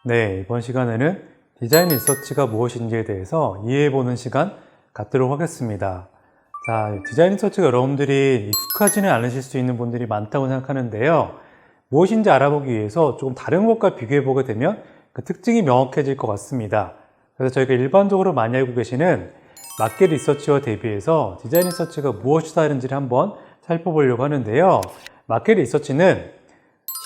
네, 이번 시간에는 디자인 리서치가 무엇인지에 대해서 이해해보는 시간 갖도록 하겠습니다. 자, 디자인 리서치가 여러분들이 익숙하지는 않으실 수 있는 분들이 많다고 생각하는데요. 무엇인지 알아보기 위해서 조금 다른 것과 비교해보게 되면 그 특징이 명확해질 것 같습니다. 그래서 저희가 일반적으로 많이 알고 계시는 마켓 리서치와 대비해서 디자인 리서치가 무엇이 다른지를 한번 살펴보려고 하는데요. 마켓 리서치는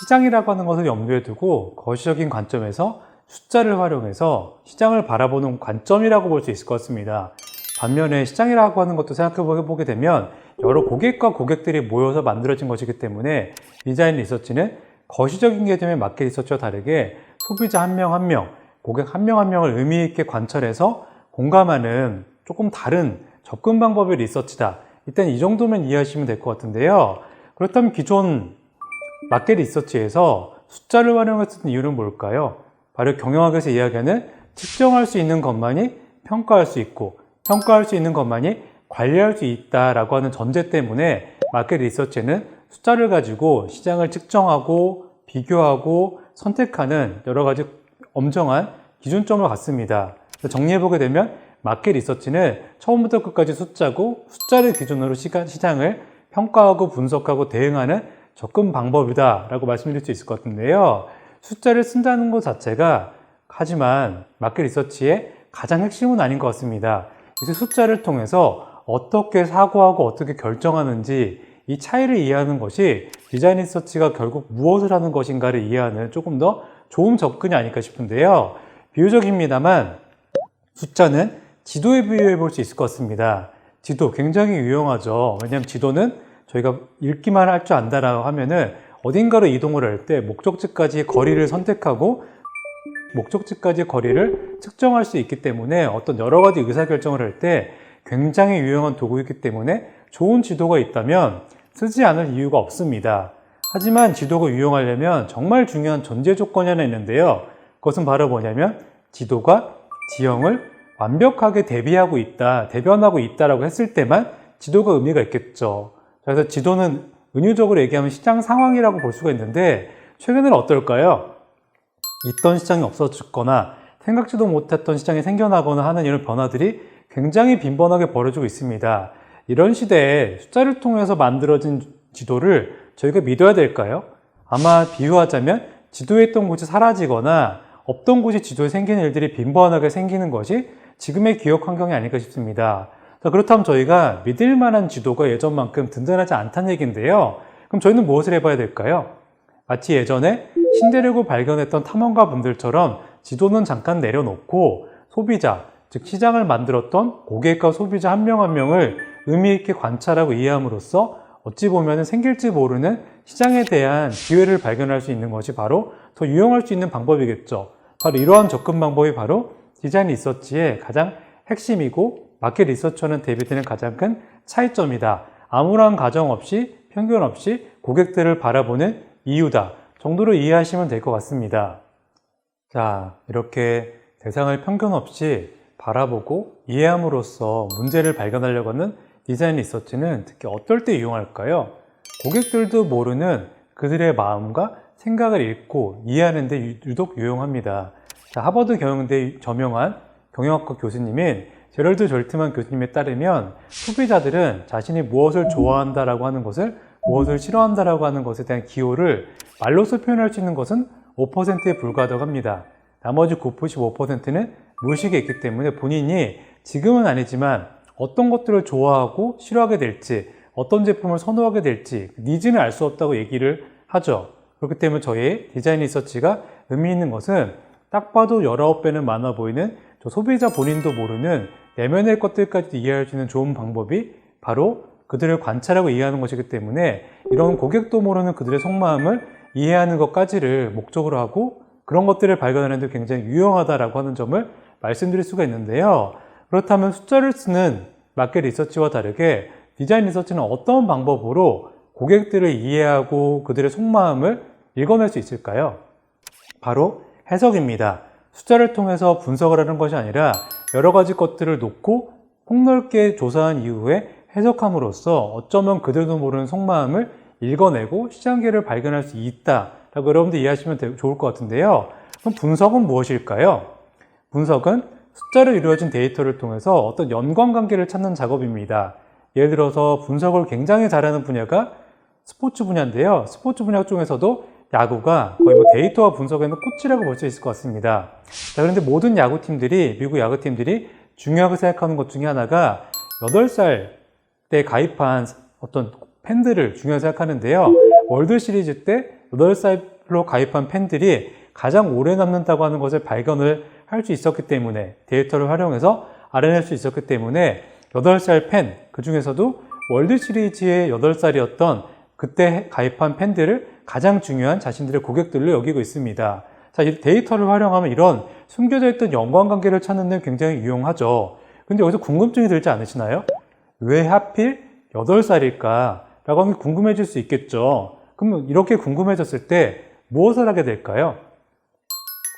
시장이라고 하는 것을 염두에 두고 거시적인 관점에서 숫자를 활용해서 시장을 바라보는 관점이라고 볼 수 있을 것 같습니다. 반면에 시장이라고 하는 것도 생각해보게 되면 여러 고객과 고객들이 모여서 만들어진 것이기 때문에 디자인 리서치는 거시적인 개념의 마켓 리서치와 다르게 소비자 한 명 한 명, 고객 한 명 한 명을 의미 있게 관찰해서 공감하는 조금 다른 접근 방법의 리서치다. 일단 이 정도면 이해하시면 될 것 같은데요. 그렇다면 기존 마켓 리서치에서 숫자를 활용했던 이유는 뭘까요? 바로 경영학에서 이야기하는 측정할 수 있는 것만이 평가할 수 있고 평가할 수 있는 것만이 관리할 수 있다라고 하는 전제 때문에 마켓 리서치는 숫자를 가지고 시장을 측정하고 비교하고 선택하는 여러 가지 엄정한 기준점을 갖습니다. 정리해보게 되면 마켓 리서치는 처음부터 끝까지 숫자고 숫자를 기준으로 시장을 평가하고 분석하고 대응하는 접근 방법이다 라고 말씀드릴 수 있을 것 같은데요. 숫자를 쓴다는 것 자체가 하지만 마켓 리서치의 가장 핵심은 아닌 것 같습니다. 그래서 숫자를 통해서 어떻게 사고하고 어떻게 결정하는지 이 차이를 이해하는 것이 디자인 리서치가 결국 무엇을 하는 것인가를 이해하는 조금 더 좋은 접근이 아닐까 싶은데요. 비유적입니다만 숫자는 지도에 비유해 볼 수 있을 것 같습니다. 지도 굉장히 유용하죠. 왜냐하면 지도는 저희가 읽기만 할 줄 안다라고 하면은 어딘가로 이동을 할 때 목적지까지의 거리를 선택하고 목적지까지의 거리를 측정할 수 있기 때문에 어떤 여러 가지 의사결정을 할 때 굉장히 유용한 도구이기 때문에 좋은 지도가 있다면 쓰지 않을 이유가 없습니다. 하지만 지도가 유용하려면 정말 중요한 전제 조건이 하나 있는데요. 그것은 바로 뭐냐면 지도가 지형을 완벽하게 대변하고 있다라고 했을 때만 지도가 의미가 있겠죠. 그래서 지도는 은유적으로 얘기하면 시장 상황이라고 볼 수가 있는데 최근에는 어떨까요? 있던 시장이 없어졌거나 생각지도 못했던 시장이 생겨나거나 하는 이런 변화들이 굉장히 빈번하게 벌어지고 있습니다. 이런 시대에 숫자를 통해서 만들어진 지도를 저희가 믿어야 될까요? 아마 비유하자면 지도에 있던 곳이 사라지거나 없던 곳이 지도에 생기는 일들이 빈번하게 생기는 것이 지금의 기억 환경이 아닐까 싶습니다. 자, 그렇다면 저희가 믿을 만한 지도가 예전만큼 든든하지 않다는 얘기인데요. 그럼 저희는 무엇을 해봐야 될까요? 마치 예전에 신대륙을 발견했던 탐험가 분들처럼 지도는 잠깐 내려놓고 소비자, 즉 시장을 만들었던 고객과 소비자 한 명 한 명을 의미 있게 관찰하고 이해함으로써 어찌 보면 생길지 모르는 시장에 대한 기회를 발견할 수 있는 것이 바로 더 유용할 수 있는 방법이겠죠. 바로 이러한 접근 방법이 바로 디자인 리서치의 가장 핵심이고 마켓 리서치와는 대비되는 가장 큰 차이점이다. 아무런 가정 없이 편견 없이 고객들을 바라보는 이유다 정도로 이해하시면 될 것 같습니다. 자, 이렇게 대상을 편견 없이 바라보고 이해함으로써 문제를 발견하려고 하는 디자인 리서치는 특히 어떨 때 유용할까요? 고객들도 모르는 그들의 마음과 생각을 읽고 이해하는 데 유독 유용합니다. 자, 하버드 경영대 저명한 경영학과 교수님인 제럴드 졸트만 교수님에 따르면 소비자들은 자신이 무엇을 좋아한다라고 하는 것을 무엇을 싫어한다라고 하는 것에 대한 기호를 말로써 표현할 수 있는 것은 5%에 불과하다고 합니다. 나머지 95%는 무의식에 있기 때문에 본인이 지금은 아니지만 어떤 것들을 좋아하고 싫어하게 될지 어떤 제품을 선호하게 될지 니즈는 알 수 없다고 얘기를 하죠. 그렇기 때문에 저희의 디자인 리서치가 의미 있는 것은 딱 봐도 19배는 많아 보이는 저 소비자 본인도 모르는 내면의 것들까지 이해할 수 있는 좋은 방법이 바로 그들을 관찰하고 이해하는 것이기 때문에 이런 고객도 모르는 그들의 속마음을 이해하는 것까지를 목적으로 하고 그런 것들을 발견하는 데 굉장히 유용하다라고 하는 점을 말씀드릴 수가 있는데요. 그렇다면 숫자를 쓰는 마켓 리서치와 다르게 디자인 리서치는 어떤 방법으로 고객들을 이해하고 그들의 속마음을 읽어낼 수 있을까요? 바로 해석입니다. 숫자를 통해서 분석을 하는 것이 아니라 여러 가지 것들을 놓고 폭넓게 조사한 이후에 해석함으로써 어쩌면 그들도 모르는 속마음을 읽어내고 시장계를 발견할 수 있다라고 여러분들 이해하시면 좋을 것 같은데요. 그럼 분석은 무엇일까요? 분석은 숫자로 이루어진 데이터를 통해서 어떤 연관관계를 찾는 작업입니다. 예를 들어서 분석을 굉장히 잘하는 분야가 스포츠 분야인데요. 스포츠 분야 중에서도 야구가 거의 데이터와 분석에는 꽃이라고 볼 수 있을 것 같습니다. 자, 그런데 모든 야구팀들이, 미국 야구팀들이 중요하게 생각하는 것 중에 하나가 8살 때 가입한 어떤 팬들을 중요하게 생각하는데요. 월드 시리즈 때 8살로 가입한 팬들이 가장 오래 남는다고 하는 것을 발견을 할 수 있었기 때문에, 데이터를 활용해서 알아낼 수 있었기 때문에 8살 팬, 그 중에서도 월드 시리즈의 8살이었던 그때 가입한 팬들을 가장 중요한 자신들의 고객들로 여기고 있습니다. 자, 이 데이터를 활용하면 이런 숨겨져 있던 연관관계를 찾는 데 굉장히 유용하죠. 근데 여기서 궁금증이 들지 않으시나요? 왜 하필 8살일까? 라고 하면 궁금해질 수 있겠죠. 그럼 이렇게 궁금해졌을 때 무엇을 하게 될까요?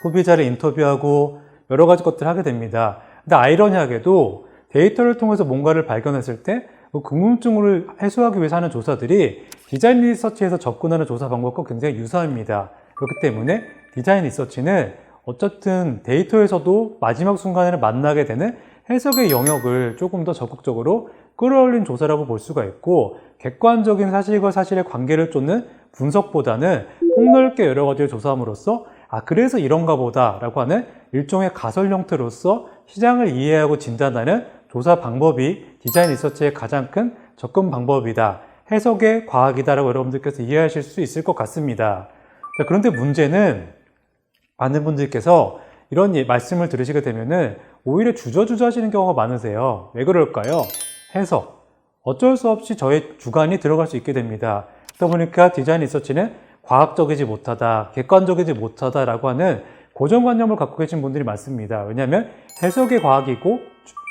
소비자를 인터뷰하고 여러 가지 것들을 하게 됩니다. 근데 아이러니하게도 데이터를 통해서 뭔가를 발견했을 때 그 궁금증을 해소하기 위해서 하는 조사들이 디자인 리서치에서 접근하는 조사 방법과 굉장히 유사합니다. 그렇기 때문에 디자인 리서치는 어쨌든 데이터에서도 마지막 순간에 만나게 되는 해석의 영역을 조금 더 적극적으로 끌어올린 조사라고 볼 수가 있고, 객관적인 사실과 사실의 관계를 쫓는 분석보다는 폭넓게 여러 가지를 조사함으로써 그래서 이런가 보다 라고 하는 일종의 가설 형태로서 시장을 이해하고 진단하는 조사 방법이 디자인 리서치의 가장 큰 접근 방법이다, 해석의 과학이다라고 여러분들께서 이해하실 수 있을 것 같습니다. 자, 그런데 문제는 많은 분들께서 이런 말씀을 들으시게 되면은 오히려 주저주저 하시는 경우가 많으세요. 왜 그럴까요? 해석. 어쩔 수 없이 저의 주관이 들어갈 수 있게 됩니다. 그러다 보니까 디자인 리서치는 과학적이지 못하다, 객관적이지 못하다라고 하는 고정관념을 갖고 계신 분들이 많습니다. 왜냐하면 해석의 과학이고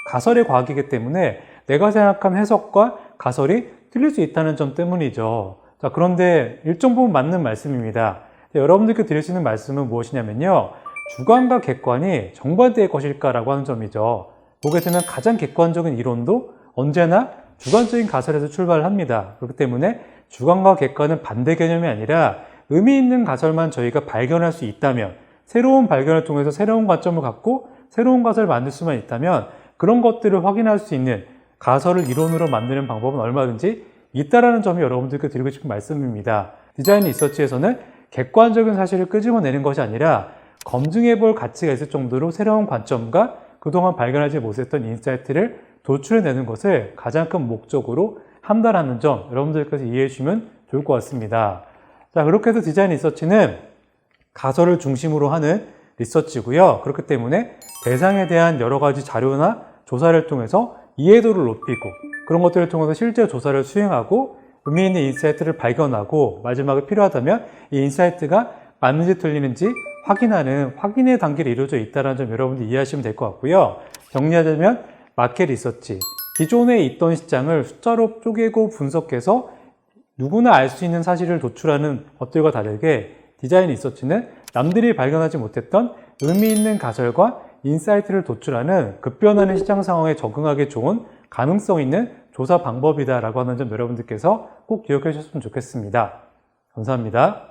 가설의 과학이기 때문에 내가 생각한 해석과 가설이 틀릴 수 있다는 점 때문이죠. 자, 그런데 일정 부분 맞는 말씀입니다. 여러분들께 드릴 수 있는 말씀은 무엇이냐면요, 주관과 객관이 정반대의 것일까라고 하는 점이죠. 보게 되면 가장 객관적인 이론도 언제나 주관적인 가설에서 출발을 합니다. 그렇기 때문에 주관과 객관은 반대 개념이 아니라 의미 있는 가설만 저희가 발견할 수 있다면, 새로운 발견을 통해서 새로운 관점을 갖고 새로운 가설을 만들 수만 있다면 그런 것들을 확인할 수 있는 가설을 이론으로 만드는 방법은 얼마든지 있다라는 점이 여러분들께 드리고 싶은 말씀입니다. 디자인 리서치에서는 객관적인 사실을 끄집어내는 것이 아니라 검증해 볼 가치가 있을 정도로 새로운 관점과 그동안 발견하지 못했던 인사이트를 도출해내는 것을 가장 큰 목적으로 한다는 점 여러분들께서 이해해 주시면 좋을 것 같습니다. 자, 그렇게 해서 디자인 리서치는 가설을 중심으로 하는 리서치고요. 그렇기 때문에 대상에 대한 여러 가지 자료나 조사를 통해서 이해도를 높이고, 그런 것들을 통해서 실제 조사를 수행하고 의미 있는 인사이트를 발견하고, 마지막에 필요하다면 이 인사이트가 맞는지 틀리는지 확인하는 확인의 단계를 이루어져 있다는 점 여러분들 이해하시면 될 것 같고요. 정리하자면 마켓 리서치, 기존에 있던 시장을 숫자로 쪼개고 분석해서 누구나 알 수 있는 사실을 도출하는 것들과 다르게 디자인 리서치는 남들이 발견하지 못했던 의미 있는 가설과 인사이트를 도출하는 급변하는 시장 상황에 적응하기 좋은 가능성 있는 조사 방법이다라고 하는 점 여러분들께서 꼭 기억해 주셨으면 좋겠습니다. 감사합니다.